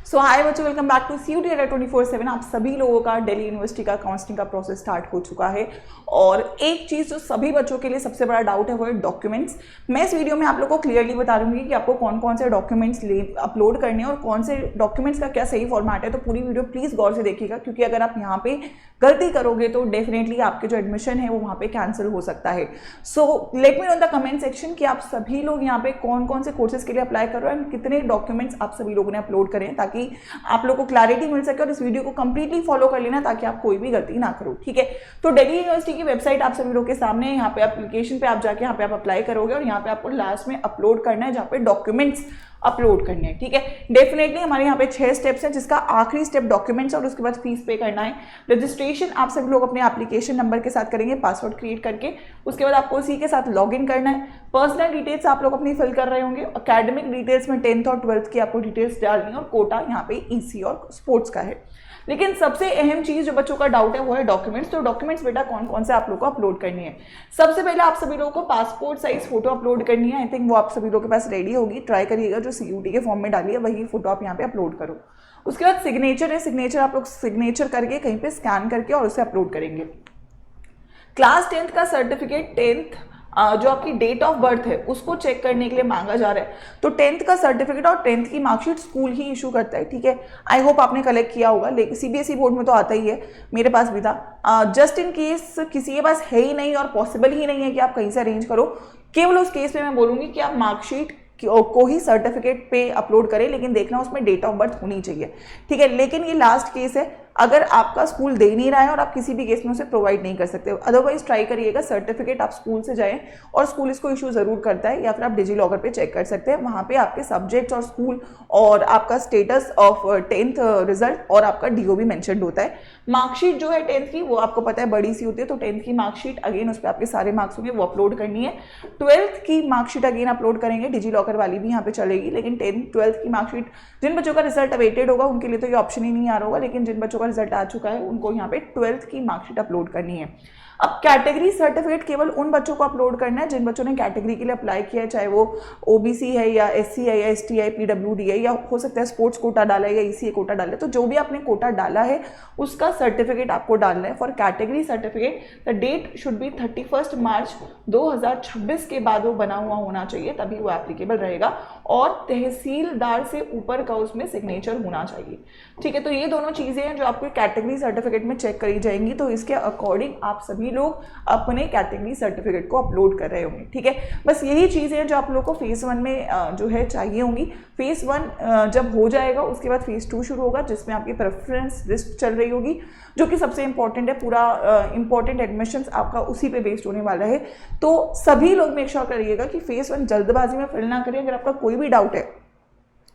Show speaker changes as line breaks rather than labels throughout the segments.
सो hi बच्चों, welcome back to CUET Radar 24/7। आप सभी लोगों का दिल्ली यूनिवर्सिटी का काउंसलिंग का प्रोसेस स्टार्ट हो चुका है और एक चीज़ जो सभी बच्चों के लिए सबसे बड़ा डाउट है वो है डॉक्यूमेंट्स। मैं इस वीडियो में आप लोगों को क्लियरली बता दूंगी कि आपको कौन कौन से डॉक्यूमेंट्स अपलोड करने हैं और कौन से डॉक्यूमेंट्स का क्या सही फॉर्मेट है। तो पूरी वीडियो प्लीज़ गौर से देखिएगा, क्योंकि अगर आप यहाँ पे गलती करोगे तो डेफिनेटली आपके जो एडमिशन है वो वहाँ पे कैंसिल हो सकता है। So let me know in the comment section कि आप सभी लोग यहाँ पे कौन कौन से कोर्सेज के लिए अप्लाई कर रहे हो एंड कितने डॉक्यूमेंट्स आप सभी लोगों ने अपलोड करें, ताकि आप लोगों को क्लैरिटी मिल सके। और इस वीडियो को कंप्लीटली फॉलो कर लेना ताकि आप कोई भी गलती ना करो, ठीक है। तो दिल्ली यूनिवर्सिटी की वेबसाइट आप सभी लोगों के सामने है। यहाँ पे एप्लीकेशन पे आप जाके यहाँ पे आप अप्लाई करोगे और यहाँ पे आपको लास्ट में अपलोड करना है, जहाँ पे डॉक्यूमेंट्स अपलोड करने हैं, ठीक है। डेफिनेटली हमारे यहाँ पे 6 स्टेप्स हैं, जिसका आखिरी स्टेप डॉक्यूमेंट्स और उसके बाद फीस पे करना है। रजिस्ट्रेशन आप सभी लोग अपने एप्लीकेशन नंबर के साथ करेंगे, पासवर्ड क्रिएट करके। उसके बाद आपको उसी के साथ लॉगिन करना है। पर्सनल डिटेल्स आप लोग अपनी फिल कर रहे होंगे। एकेडमिक डिटेल्स में 10th और 12th की आपको डिटेल्स डालनी है और कोटा यहाँ पे EC और स्पोर्ट्स का है। लेकिन सबसे अहम चीज जो बच्चों का डाउट है वो है डॉक्यूमेंट्स। तो डॉक्यूमेंट्स बेटा कौन कौन से आप लोगों को अपलोड करनी है। सबसे पहले आप सभी लोगों को पासपोर्ट साइज फोटो अपलोड करनी है। आई थिंक वो आप सभी लोगों के पास रेडी होगी। ट्राई करिएगा जो CUET के फॉर्म में डाली है वही फोटो आप यहाँ पे अपलोड करो। उसके बाद सिग्नेचर है, सिग्नेचर आप लोग सिग्नेचर करके कहीं पे स्कैन करके और उसे अपलोड करेंगे। क्लास 10th का सर्टिफिकेट, 10th जो आपकी डेट ऑफ बर्थ है उसको चेक करने के लिए मांगा जा रहा है। तो 10th का सर्टिफिकेट और 10th की मार्कशीट स्कूल ही इशू करता है, ठीक है। आई होप आपने कलेक्ट किया होगा, लेकिन CBSE बोर्ड में तो आता ही है, मेरे पास भी था। जस्ट इन केस किसी के पास है ही नहीं और पॉसिबल ही नहीं है कि आप कहीं से अरेंज करो, केवल उस केस में मैं बोलूंगी कि आप मार्कशीट को ही सर्टिफिकेट पे अपलोड करें, लेकिन देखना उसमें डेट ऑफ बर्थ होनी चाहिए, ठीक है। लेकिन ये लास्ट केस है, अगर आपका स्कूल दे नहीं रहा है और आप किसी भी केस में उसे प्रोवाइड नहीं कर सकते। अदरवाइज ट्राई करिएगा सर्टिफिकेट आप स्कूल से जाएं और स्कूल इसको इशू जरूर करता है, या फिर आप डिजीलॉकर पे चेक कर सकते हैं। वहाँ पे आपके सब्जेक्ट्स और स्कूल और आपका स्टेटस ऑफ 10th रिजल्ट और आपका DO भी मेंशन्ड होता है। मार्कशीट जो है 10th की वो आपको पता है बड़ी सी होती है, तो 10th की मार्कशीट अगेन उस पर आपके सारे मार्क्स होंगे वो अपलोड करनी है। 12th की मार्कशीट अगेन अपलोड करेंगे, डिजीलॉकर वाली भी यहाँ पे चलेगी। लेकिन 10th 12th की मार्कशीट जिन बच्चों का रिजल्ट अवेटेड होगा उनके लिए तो ये ऑप्शन ही नहीं आ रहा होगा, लेकिन जिन बच्चों का रिजल्ट आ चुका है उनको यहाँ पे 12th की मार्कशीट अपलोड करनी है। अब कैटेगरी सर्टिफिकेट केवल उन बच्चों को अपलोड करना है जिन बच्चों ने कैटेगरी के लिए अप्लाई किया है, चाहे वो OBC है या SC है या ST है, PWD है, या हो सकता है स्पोर्ट्स कोटा डाला है या ECA कोटा डाला है। तो जो भी आपने कोटा डाला है उसका सर्टिफिकेट आपको डालना है। For category certificate the date should be 31 March 2026 के बाद वो बना हुआ होना चाहिए, तभी वो एप्लीकेबल रहेगा। और तहसीलदार से ऊपर का उसमें सिग्नेचर होना चाहिए, ठीक है। तो ये दोनों चीजें हैं जो आपको कैटेगरी सर्टिफिकेट में चेक करी जाएंगी। तो इसके अकॉर्डिंग आप सभी लोग अपने कैटेगरी सर्टिफिकेट को अपलोड कर रहे होंगे, ठीक है। बस यही चीजें हैं जो आप लोग को फेज 1 में जो है चाहिए होंगी। फेज 1 जब हो जाएगा उसके बाद फेज 2 शुरू होगा, जिसमें आपकी प्रेफरेंस लिस्ट चल रही होगी, जो कि सबसे इंपॉर्टेंट है। पूरा इंपॉर्टेंट एडमिशंस आपका उसी पे बेस्ड होने वाला है। तो सभी लोग मेक श्योर करिएगा कि फेज 1 जल्दबाजी में फिल ना करिए। अगर आपका कोई भी डाउट है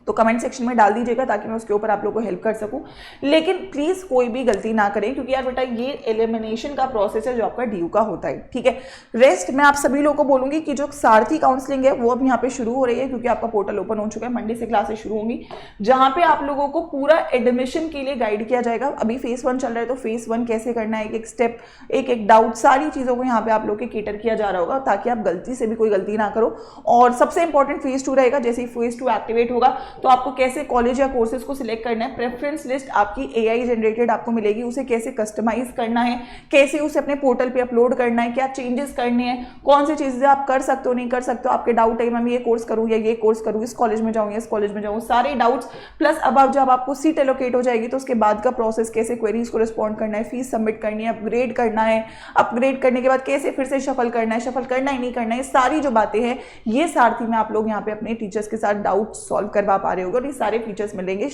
तो कमेंट सेक्शन में डाल दीजिएगा ताकि मैं उसके ऊपर आप लोगों को हेल्प कर सकूं। लेकिन प्लीज कोई भी गलती ना करें, क्योंकि यार बेटा ये एलिमिनेशन का प्रोसेस है जो आपका DU का होता है, ठीक है। रेस्ट मैं आप सभी लोगों को बोलूंगी कि जो सारथी काउंसलिंग है वो अब यहाँ पे शुरू हो रही है, क्योंकि आपका पोर्टल ओपन हो चुका है। मंडे से क्लासेस शुरू होंगी, जहां पे आप लोगों को पूरा एडमिशन के लिए गाइड किया जाएगा। अभी फेज 1 चल रहा है, तो फेज 1 कैसे करना है, एक एक स्टेप, एक एक डाउट, सारी चीजों को यहाँ पे आप लोग के केटर किया जा रहा होगा, ताकि आप गलती से भी कोई गलती ना करो। और सबसे इंपॉर्टेंट फेज 2 रहेगा। जैसे ही फेज 2 एक्टिवेट होगा तो आपको कैसे कॉलेज या कोर्सेज को सिलेक्ट करना है, प्रेफरेंस लिस्ट आपकी AI जनरेटेड आपको मिलेगी, उसे कैसे कस्टमाइज करना है, कैसे उसे अपने पोर्टल पे अपलोड करना है, क्या चेंजेस करने हैं, कौन सी चीजें आप कर सकते हो नहीं कर सकते हो। आपके डाउट है मैम ये कोर्स करूँ या ये कोर्स करूँ, इस कॉलेज में जाऊँ या इस कॉलेज में जाऊँ, सारे डाउट्स प्लस अब जब आपको सीट एलोकेट हो जाएगी तो उसके बाद का प्रोसेस, कैसे क्वेरीज को रिस्पॉन्ड करना है, फीस सबमिट करनी है, अपग्रेड करना है, अपग्रेड करने के बाद कैसे फिर से शफल करना है, शफल करना ही नहीं करना है, सारी जो बातें हैं ये सारथी में आप लोग यहाँ पे अपने टीचर्स के साथ डाउट सॉल्व करवा पा रहे होगे। और ये सारे फीचर्स मिलेंगे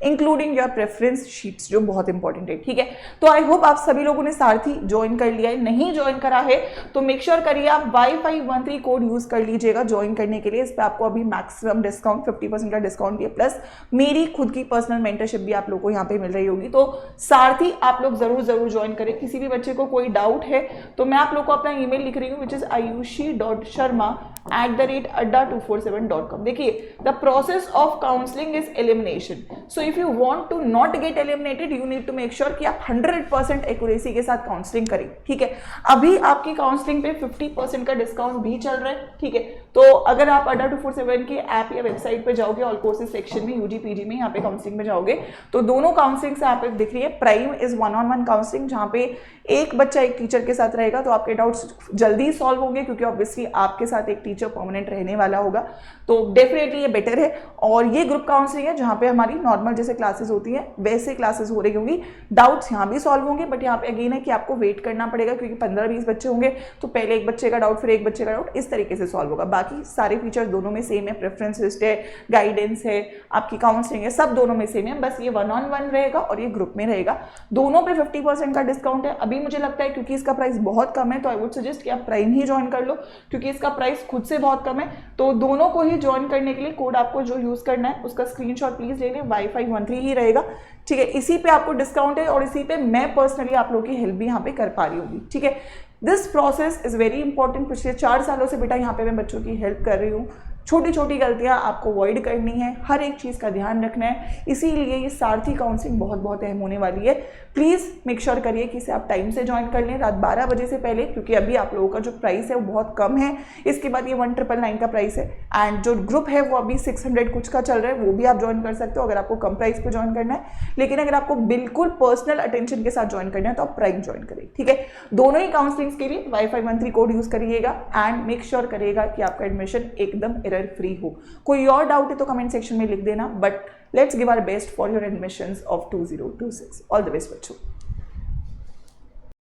इंक्लूडिंग योर प्रेफरेंस शीट्स, जो बहुत इंपॉर्टेंट है, ठीक है। तो आई होप आप सभी लोगों ने सारथी ज्वाइन कर लिया है। नहीं ज्वाइन करा है तो मेक श्योर करिए आप Wi-Fi 13 कोड यूज कर लीजिएगा ज्वाइन करने के लिए। इस पर आपको अभी मैक्सिमम डिस्काउंट 50% का डिस्काउंट भी है, प्लस मेरी खुद की पर्सनल मेंटरशिप भी आप लोग को यहाँ पे मिल रही होगी। तो सारथी आप लोग जरूर ज्वाइन करें। किसी भी बच्चे को कोई डाउट है तो मैं आप लोग को अपना email लिख रही हूँ, विच इज ayushi.sharma adda247.com. देखिए, the process of counselling is elimination. So if you want to not get eliminated, you need to make sure कि आप 100% एक्यूरेसी के साथ काउंसलिंग करें. ठीक है, अभी आपकी काउंसलिंग पे 50% का डिस्काउंट भी चल रहा है. ठीक है, तो अगर आप adda247 के ऐप या वेबसाइट पे जाओगे, ऑल कोर्सेज सेक्शन में यूजी पीजी में यहाँ पे काउंसलिंग में जाओगे तो दोनों काउंसलिंग से आप दिख रही है. प्राइम इज 1-on-1 काउंसलिंग, जहाँ पे एक बच्चा एक टीचर के साथ रहेगा, तो आपके डाउट्स जल्दी सॉल्व होंगे क्योंकि ऑब्वियसली आपके साथ एक टीचर परमानेंट रहने वाला होगा. तो डेफिनेटली ये बेटर है. और ये ग्रुप काउंसलिंग है जहाँ पे हमारी नॉर्मल जैसे क्लासेस होती हैं वैसे क्लासेस हो रही होंगी. डाउट्स यहाँ भी सॉल्व होंगे, बट यहाँ पे अगेन है कि आपको वेट करना पड़ेगा क्योंकि 15-20 बच्चे होंगे, तो पहले एक बच्चे का डाउट फिर एक बच्चे का डाउट, इस तरीके से सॉल्व होगा. बाकी सारे फीचर दोनों में सेम है. प्रेफरेंस लिस्ट है, गाइडेंस है, आपकी काउंसलिंग है, सब दोनों में सेम है. बस ये 1-on-1 रहेगा और ये ग्रुप में रहेगा. दोनों पे 50% का डिस्काउंट है. अभी मुझे लगता है क्योंकि इसका प्राइस बहुत कम है, तो आई वुड सजेस्ट कि आप प्राइम ही ज्वाइन कर लो क्योंकि इसका प्राइस खुद से बहुत कम है. तो दोनों को ही ज्वाइन करने के लिए कोड आपको जो यूज करना है उसका स्क्रीनशॉट प्लीज ले लें. Wi-Fi 13 ही रहेगा. ठीक है, इसी पे आपको डिस्काउंट है और इसी पे मैं पर्सनली आप लोगों की हेल्प भी यहाँ पे कर पा रही होगी. ठीक है, this process is very important. पिछले 4 सालों से बेटा यहाँ पे मैं बच्चों की हेल्प कर रही हूँ. छोटी छोटी गलतियां आपको अवॉइड करनी है, हर एक चीज़ का ध्यान रखना है. इसीलिए ये सारथी काउंसलिंग बहुत बहुत अहम होने वाली है. प्लीज़ मेक श्योर करिए कि इसे आप टाइम से ज्वाइन कर लें, रात 12 बजे से पहले, क्योंकि अभी आप लोगों का जो प्राइस है वो बहुत कम है. इसके बाद ये 1999 का प्राइस है. एंड जो ग्रुप है वो अभी 600 कुछ का चल रहा है, वो भी आप ज्वाइन कर सकते हो अगर आपको कम प्राइस पे ज्वाइन करना है. लेकिन अगर आपको बिल्कुल पर्सनल अटेंशन के साथ ज्वाइन करना है तो आप प्राइम ज्वाइन करें. ठीक है, दोनों ही काउंसलिंग्स के लिए Wi-Fi 13 कोड यूज करिएगा एंड मेक श्योर करिएगा कि आपका एडमिशन एकदम एरर फ्री हो. कोई और डाउट है तो कमेंट सेक्शन में लिख देना. But let's give our best for your admissions of 2026. All the best बच्चों.